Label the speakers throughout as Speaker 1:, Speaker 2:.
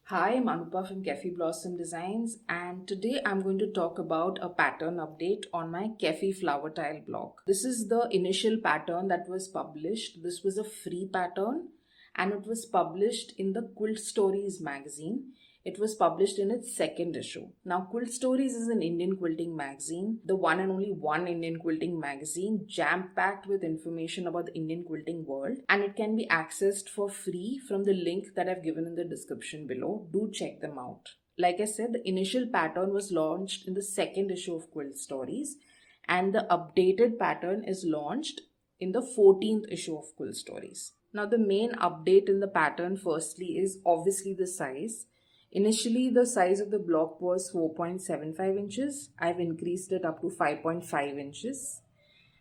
Speaker 1: Hi, I'm Anupa from Kefi Designs, and today I'm going to talk about a pattern update on my Kefi Flower Tile Block. This is the initial pattern that was published. This was a free pattern and it was published in the Quilt Stories magazine. It was published in its second issue. Now, Quilt Stories is an Indian quilting magazine, the one and only one Indian quilting magazine, jam-packed with information about the Indian quilting world, and it can be accessed for free from the link that I've given in the description below. Do check them out. Like I said, the initial pattern was launched in the second issue of Quilt Stories, and the updated pattern is launched in the 14th issue of Quilt Stories. Now, the main update in the pattern, firstly, is obviously the size. Initially, the size of the block was 4.75 inches. I've increased it up to 5.5 inches.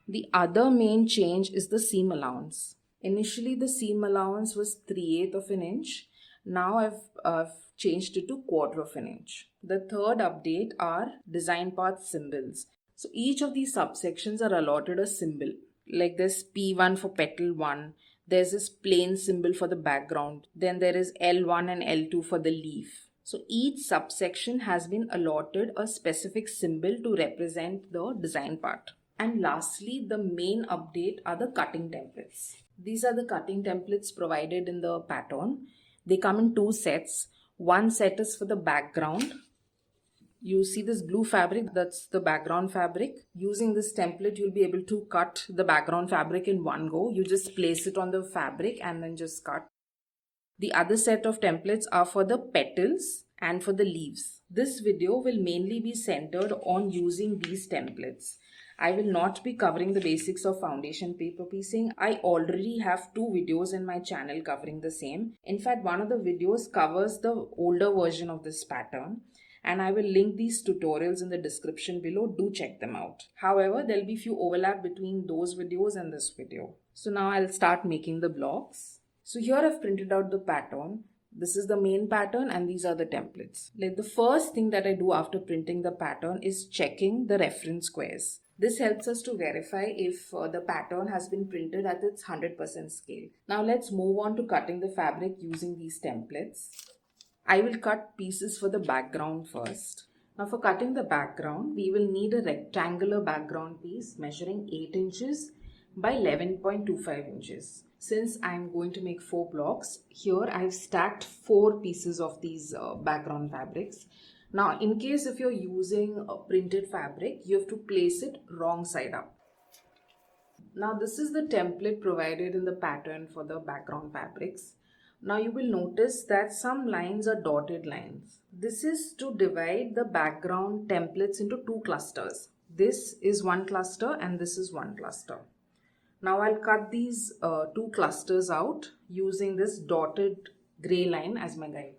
Speaker 1: The other main change is the seam allowance. Initially, the seam allowance was 3/8 of an inch. Now I've changed it to 1/4 of an inch. The third update are design path symbols. So each of these subsections are allotted a symbol. Like there's P1 for petal 1. There's this plain symbol for the background. Then there is L1 and L2 for the leaf. So each subsection has been allotted a specific symbol to represent the design part. And lastly, the main update are the cutting templates. These are the cutting templates provided in the pattern. They come in two sets. One set is for the background. You see this blue fabric, that's the background fabric. Using this template, you'll be able to cut the background fabric in one go. You just place it on the fabric and then just cut. The other set of templates are for the petals and for the leaves. This video will mainly be centered on using these templates. I will not be covering the basics of foundation paper piecing. I already have two videos in my channel covering the same. In fact, one of the videos covers the older version of this pattern, and I will link these tutorials in the description below. Do check them out. However, there will be few overlap between those videos and this video. So now I'll start making the blocks. So here I've printed out the pattern. This is the main pattern and these are the templates. Like the first thing that I do after printing the pattern is checking the reference squares. This helps us to verify if the pattern has been printed at its 100% scale. Now let's move on to cutting the fabric using these templates. I will cut pieces for the background first. Now for cutting the background, we will need a rectangular background piece measuring 8 inches by 11.25 inches. Since I'm going to make 4 blocks, here I've stacked 4 pieces of these background fabrics. Now in case if you're using a printed fabric, you have to place it wrong side up. Now this is the template provided in the pattern for the background fabrics. Now you will notice that some lines are dotted lines. This is to divide the background templates into two clusters. This is one cluster and this is one cluster. Now I'll cut these two clusters out using this dotted gray line as my guide.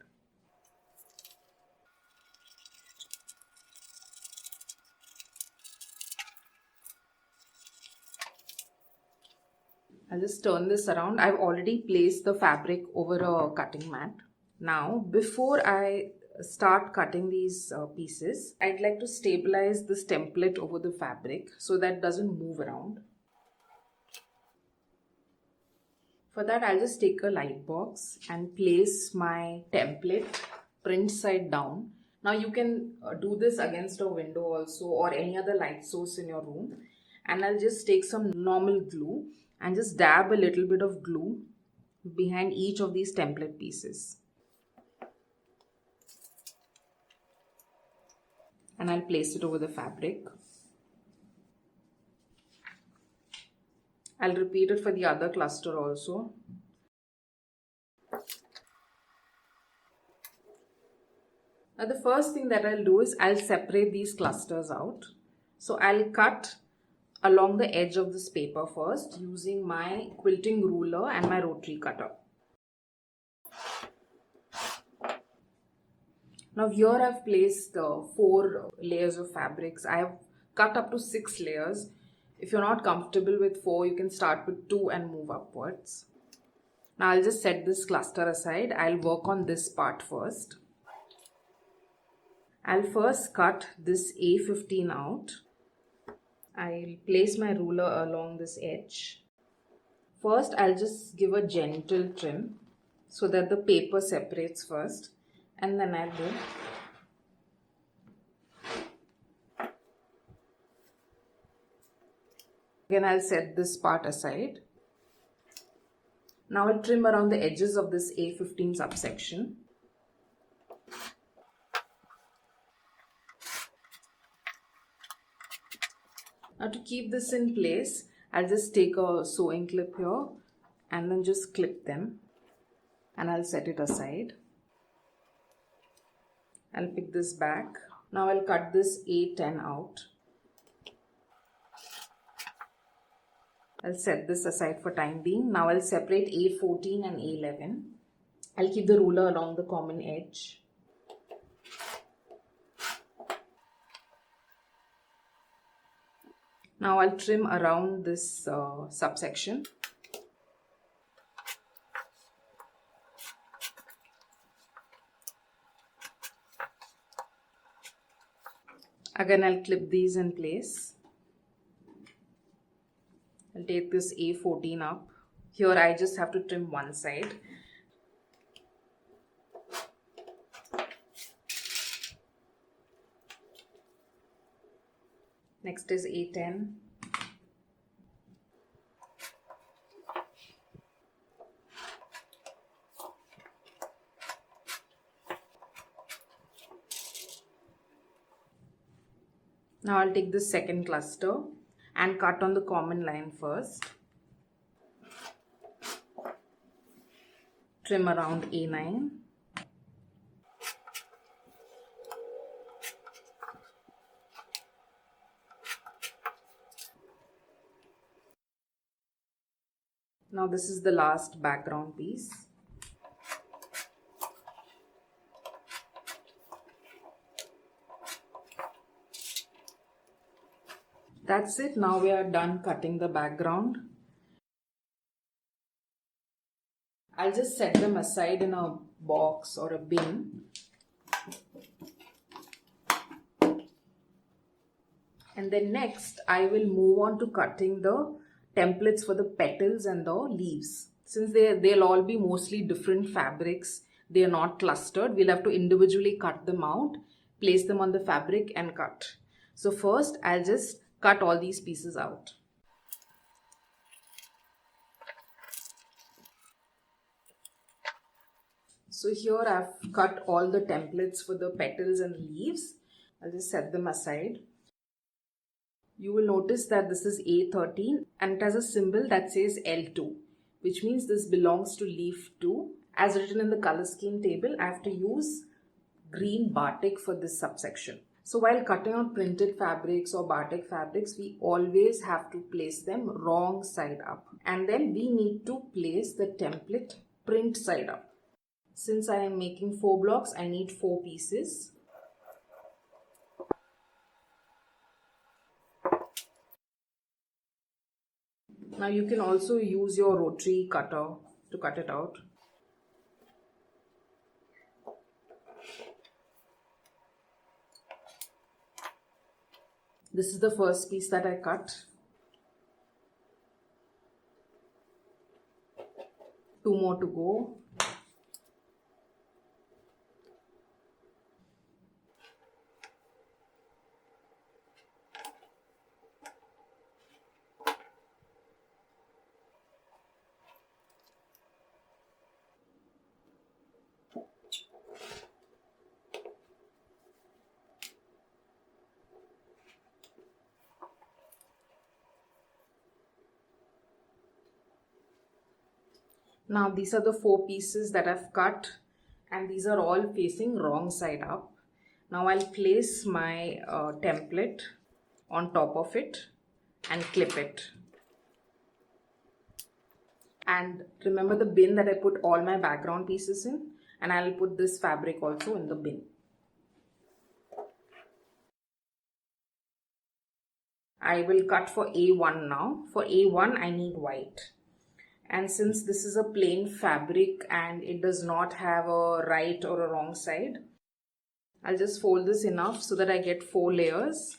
Speaker 1: I'll just turn this around. I've already placed the fabric over a cutting mat. Now, before I start cutting these pieces, I'd like to stabilize this template over the fabric so that it doesn't move around. For that, I'll just take a light box and place my template print side down. Now, you can do this against a window also or any other light source in your room. And I'll just take some normal glue and just dab a little bit of glue behind each of these template pieces. And I'll place it over the fabric. I'll repeat it for the other cluster also. Now the first thing that I'll do is I'll separate these clusters out. So I'll cut along the edge of this paper first using my quilting ruler and my rotary cutter. Now here I've placed 4 layers of fabrics. I have cut up to 6 layers. If you're not comfortable with 4, you can start with 2 and move upwards. Now I'll just set this cluster aside. I'll work on this part first. I'll first cut this A15 out. I'll place my ruler along this edge. First, I'll just give a gentle trim so that the paper separates first. and then I'll go. Again, I'll set this part aside. Now I'll trim around the edges of this A15 subsection. Now to keep this in place, I'll just take a sewing clip here and then just clip them, and I'll set it aside. I'll pick this back. Now I'll cut this A10 out. I'll set this aside for time being. Now I'll separate A14 and A11. I'll keep the ruler along the common edge. Now I'll trim around this subsection. Again, I'll clip these in place. I'll take this A14 up. Here I just have to trim one side. Next is A10. Now I'll take this second cluster and cut on the common line first. Trim around A9. Now this is the last background piece. That's it. Now we are done cutting the background. I'll just set them aside in a box or a bin. And then next I will move on to cutting the templates for the petals and the leaves. Since they'll all be mostly different fabrics, they are not clustered, we'll have to individually cut them out, place them on the fabric and cut. So first I'll just cut all these pieces out. So here I've cut all the templates for the petals and leaves. I'll just set them aside. You will notice that this is A13 and it has a symbol that says L2, which means this belongs to leaf 2. As written in the color scheme table, I have to use green batik for this subsection. So while cutting out printed fabrics or batik fabrics, we always have to place them wrong side up. And then we need to place the template print side up. Since I am making 4 blocks, I need 4 pieces. Now you can also use your rotary cutter to cut it out. This is the first piece that I cut. 2 more to go. Now these are the 4 pieces that I've cut and these are all facing wrong side up. Now I'll place my template on top of it and clip it. And remember the bin that I put all my background pieces in, and I'll put this fabric also in the bin. I will cut for A1 now. For A1 I need white. And since this is a plain fabric and it does not have a right or a wrong side, I'll just fold this enough so that I get 4 layers.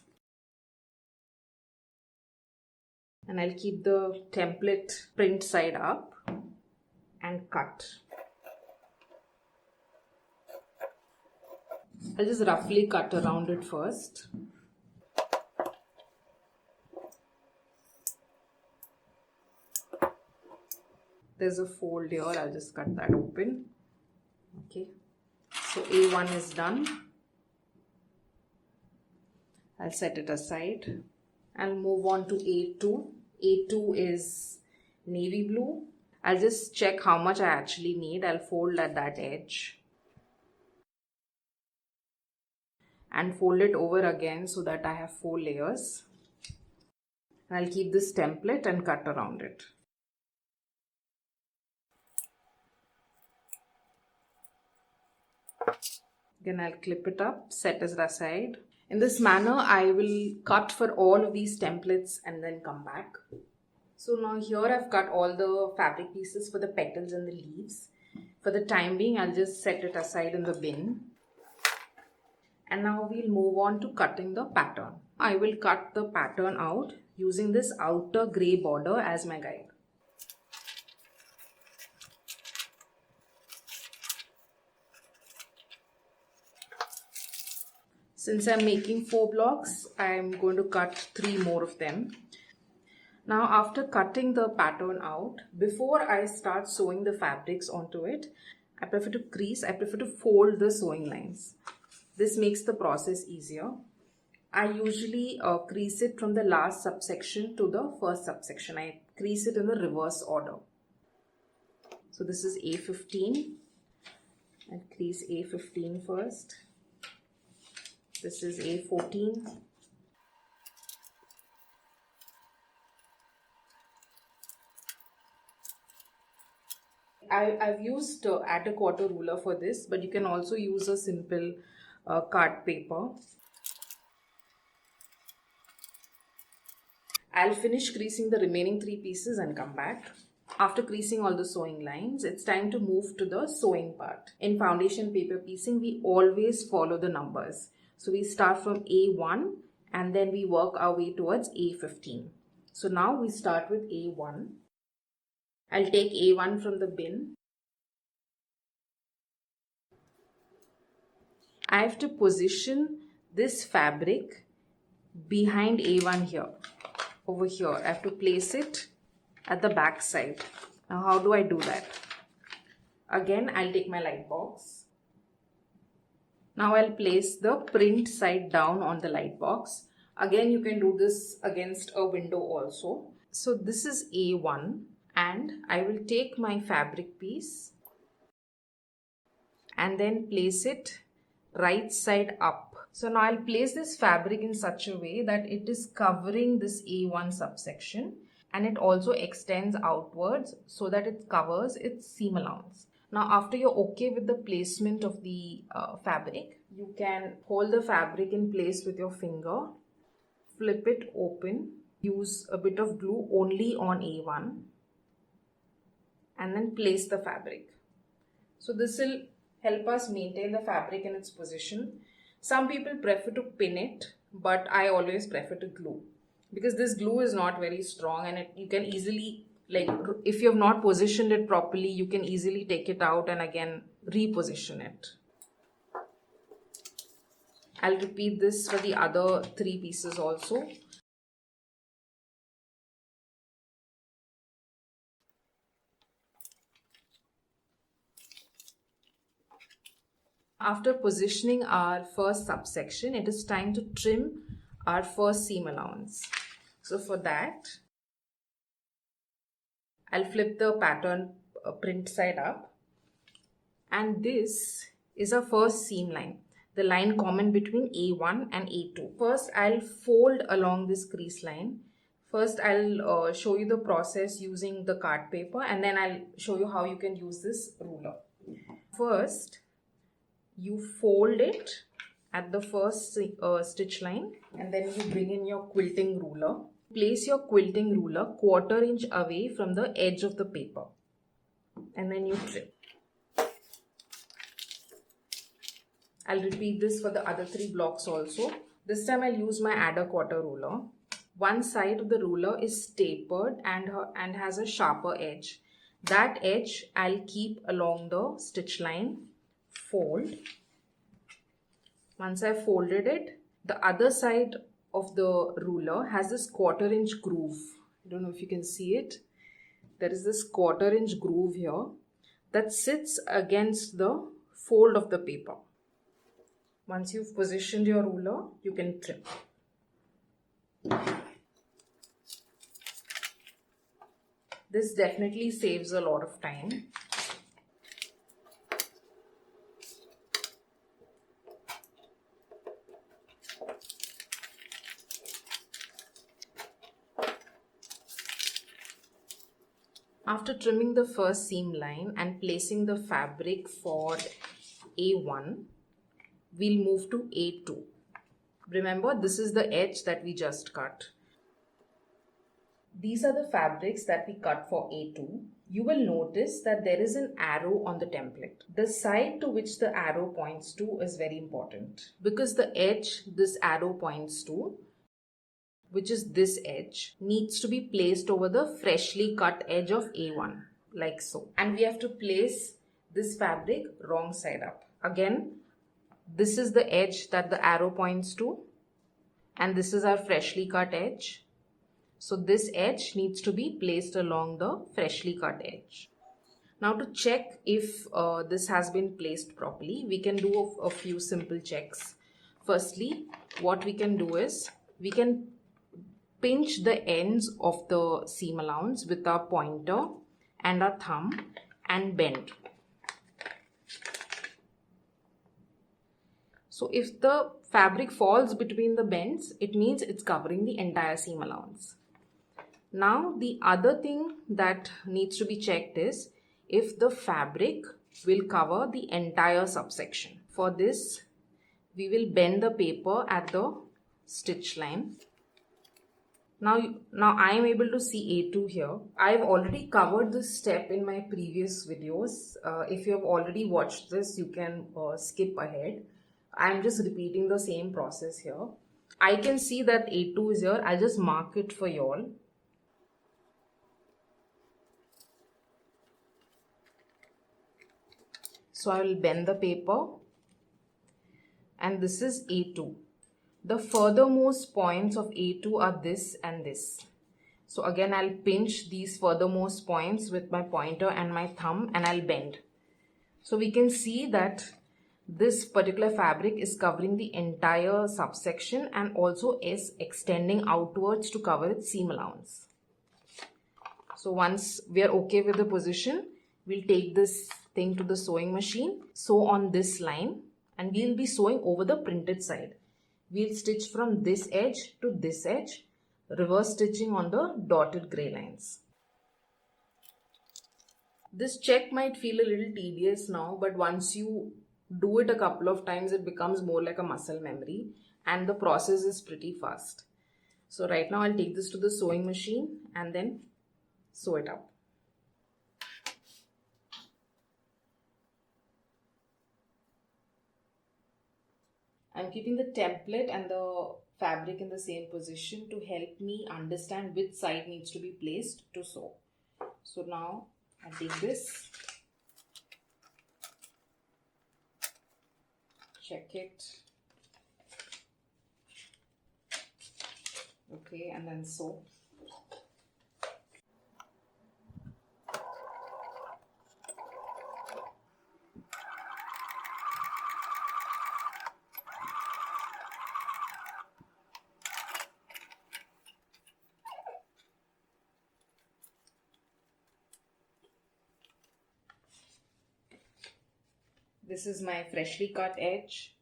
Speaker 1: And I'll keep the template print side up and cut. I'll just roughly cut around it first. There's a fold here, I'll just cut that open. Okay, so A1 is done. I'll set it aside. I'll move on to A2. A2 is navy blue. I'll just check how much I actually need. I'll fold at that edge and fold it over again so that I have 4 layers. I'll keep this template and cut around it. Again, I'll clip it up, set it aside. In this manner, I will cut for all of these templates and then come back. So now here I've cut all the fabric pieces for the petals and the leaves. For the time being, I'll just set it aside in the bin. And now we'll move on to cutting the pattern. I will cut the pattern out using this outer grey border as my guide. Since I'm making 4 blocks, I'm going to cut 3 more of them. Now after cutting the pattern out, before I start sewing the fabrics onto it, I prefer to fold the sewing lines. This makes the process easier. I usually crease it from the last subsection to the first subsection. I crease it in the reverse order. So this is A15. I'll crease A15 first. This is A14. I've used at a quarter ruler for this, but you can also use a simple card paper. I'll finish creasing the remaining 3 pieces and come back. After creasing all the sewing lines, it's time to move to the sewing part. In foundation paper piecing, we always follow the numbers. So we start from A1 and then we work our way towards A15. So now we start with A1. I'll take A1 from the bin. I have to position this fabric behind A1 here. Over here, I have to place it at the back side. Now how do I do that? Again, I'll take my light box. Now I'll place the print side down on the light box. Again, you can do this against a window also. So this is A1 and I will take my fabric piece and then place it right side up. So now I'll place this fabric in such a way that it is covering this A1 subsection and it also extends outwards so that it covers its seam allowance. Now after you're okay with the placement of the fabric, you can hold the fabric in place with your finger, flip it open, use a bit of glue only on A1 and then place the fabric. So this will help us maintain the fabric in its position. Some people prefer to pin it, but I always prefer to glue because this glue is not very strong and you can easily, like if you have not positioned it properly, you can easily take it out and again reposition it. I'll repeat this for the other 3 pieces also. After positioning our first subsection, it is time to trim our first seam allowance. So for that, I'll flip the pattern print side up. And this is our first seam line, the line common between A1 and A2. First, I'll fold along this crease line. First, I'll show you the process using the card paper and then I'll show you how you can use this ruler. First, you fold it at the first stitch line and then you bring in your quilting ruler. Place your quilting ruler 1/4 inch away from the edge of the paper and then you trim. I'll repeat this for the other 3 blocks also. This time I'll use my add a quarter ruler. One side of the ruler is tapered and has a sharper edge. That edge I'll keep along the stitch line, fold, Once I've folded it, the other side of the ruler has this 1/4 inch groove. I don't know if you can see it. There is this 1/4 inch groove here that sits against the fold of the paper. Once you've positioned your ruler, you can trim. This definitely saves a lot of time. After trimming the first seam line and placing the fabric for A1, we'll move to A2. Remember, this is the edge that we just cut. These are the fabrics that we cut for A2. You will notice that there is an arrow on the template. The side to which the arrow points to is very important because the edge this arrow points to, which is this edge, needs to be placed over the freshly cut edge of A1, like so. And we have to place this fabric wrong side up. Again, this is the edge that the arrow points to, and this is our freshly cut edge. So this edge needs to be placed along the freshly cut edge. Now to check if this has been placed properly, we can do a few simple checks. Firstly, what we can do is we can pinch the ends of the seam allowance with our pointer and our thumb and bend. So if the fabric falls between the bends, it means it's covering the entire seam allowance. Now the other thing that needs to be checked is if the fabric will cover the entire subsection. For this, we will bend the paper at the stitch line. Now I am able to see A2 here. I have already covered this step in my previous videos. If you have already watched this, you can skip ahead. I am just repeating the same process here. I can see that A2 is here. I'll just mark it for you all. So I will bend the paper, and this is A2. The furthermost points of A2 are this and this. So again, I'll pinch these furthermost points with my pointer and my thumb, and I'll bend. So we can see that this particular fabric is covering the entire subsection and also is extending outwards to cover its seam allowance. So once we are okay with the position, we'll take this thing to the sewing machine, sew on this line, and we'll be sewing over the printed side. We'll stitch from this edge to this edge, reverse stitching on the dotted grey lines. This check might feel a little tedious now, but once you do it a couple of times, it becomes more like a muscle memory, and the process is pretty fast. So right now I'll take this to the sewing machine and then sew it up. I'm keeping the template and the fabric in the same position to help me understand which side needs to be placed to sew. So now I take this, check it, okay, and then sew. This is my freshly cut edge.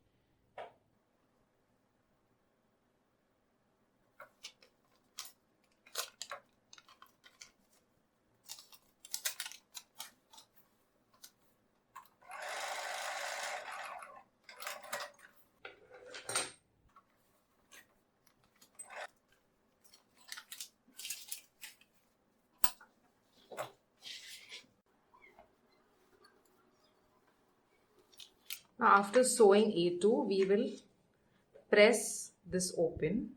Speaker 1: Now after sewing A2, we will press this open.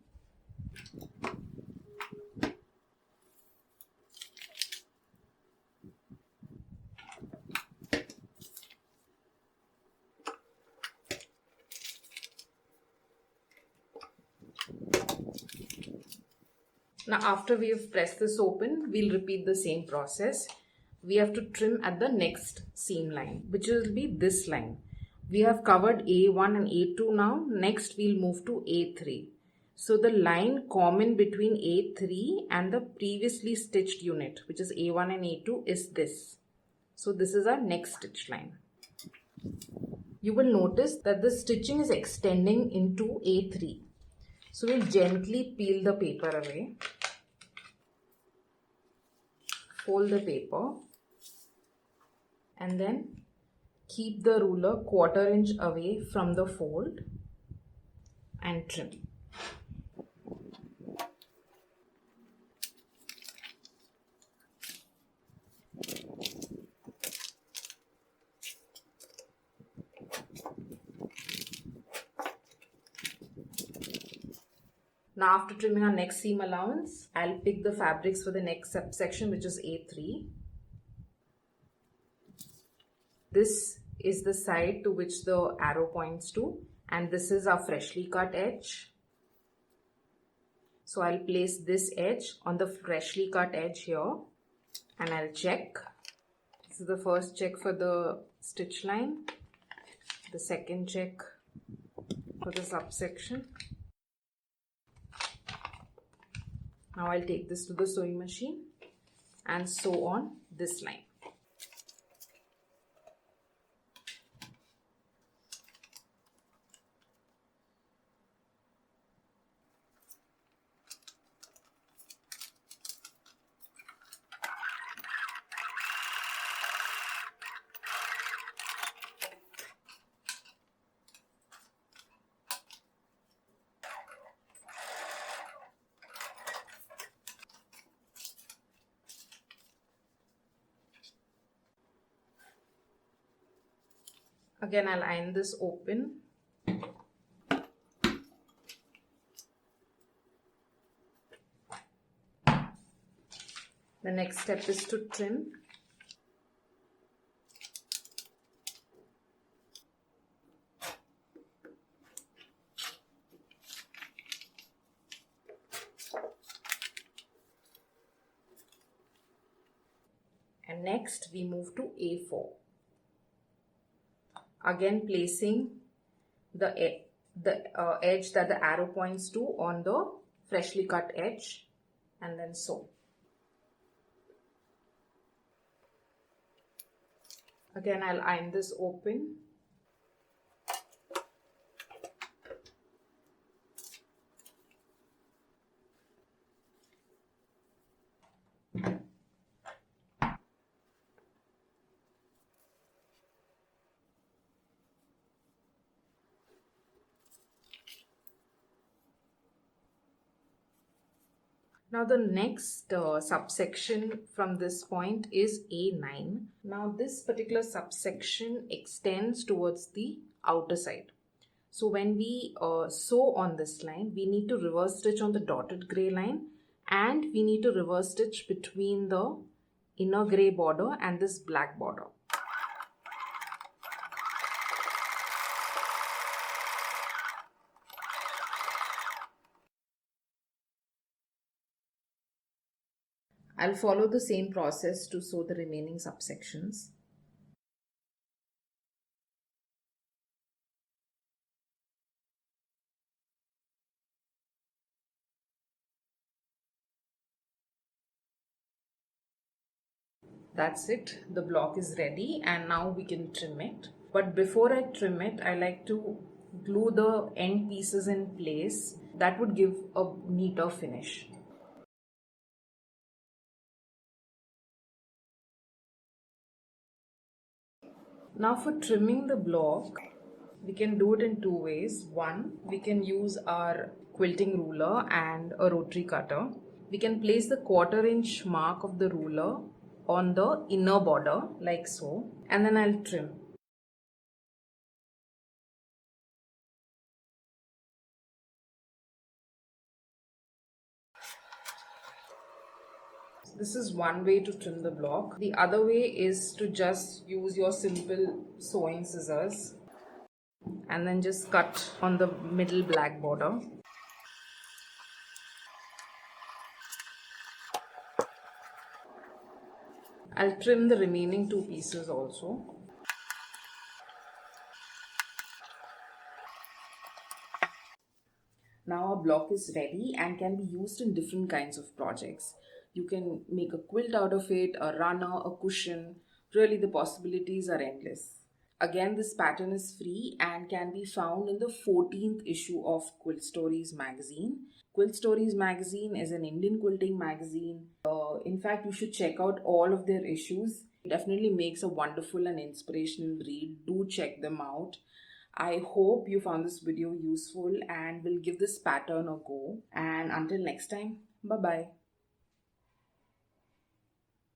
Speaker 1: Now after we have pressed this open, we'll repeat the same process. We have to trim at the next seam line, which will be this line. We have covered A1 and A2 now. Next we'll move to A3. So the line common between A3 and the previously stitched unit, which is A1 and A2, is this. So this is our next stitch line. You will notice that the stitching is extending into A3. So we'll gently peel the paper away. Fold the paper and then keep the ruler 1/4 inch away from the fold and trim. Now after trimming our next seam allowance, I'll pick the fabrics for the next subsection, which is A3. This is the side to which the arrow points to, and this is our freshly cut edge. So I'll place this edge on the freshly cut edge here and I'll check. This is the first check for the stitch line, the second check for the subsection. Now I'll take this to the sewing machine and sew on this line. Again, I'll iron this open. The next step is to trim. And next we move to A4. Again placing the edge that the arrow points to on the freshly cut edge and then sew. Again, I'll iron this open. Now the next subsection from this point is A9. Now this particular subsection extends towards the outer side. So when we sew on this line, we need to reverse stitch on the dotted grey line and we need to reverse stitch between the inner grey border and this black border. I'll follow the same process to sew the remaining subsections. That's it. The block is ready and now we can trim it. But before I trim it, I like to glue the end pieces in place. That would give a neater finish. Now for trimming the block, we can do it in two ways. One, we can use our quilting ruler and a rotary cutter. We can place the 1/4 inch mark of the ruler on the inner border like so, and then I'll trim. This is one way to trim the block. The other way is to just use your simple sewing scissors and then just cut on the middle black border. I'll trim the remaining two pieces also. Now our block is ready and can be used in different kinds of projects. You can make a quilt out of it, a runner, a cushion. Really, the possibilities are endless. Again, this pattern is free and can be found in the 14th issue of Quilt Stories magazine. Quilt Stories magazine is an Indian quilting magazine. In fact, you should check out all of their issues. It definitely makes a wonderful and inspirational read. Do check them out. I hope you found this video useful and will give this pattern a go. And until next time, bye bye.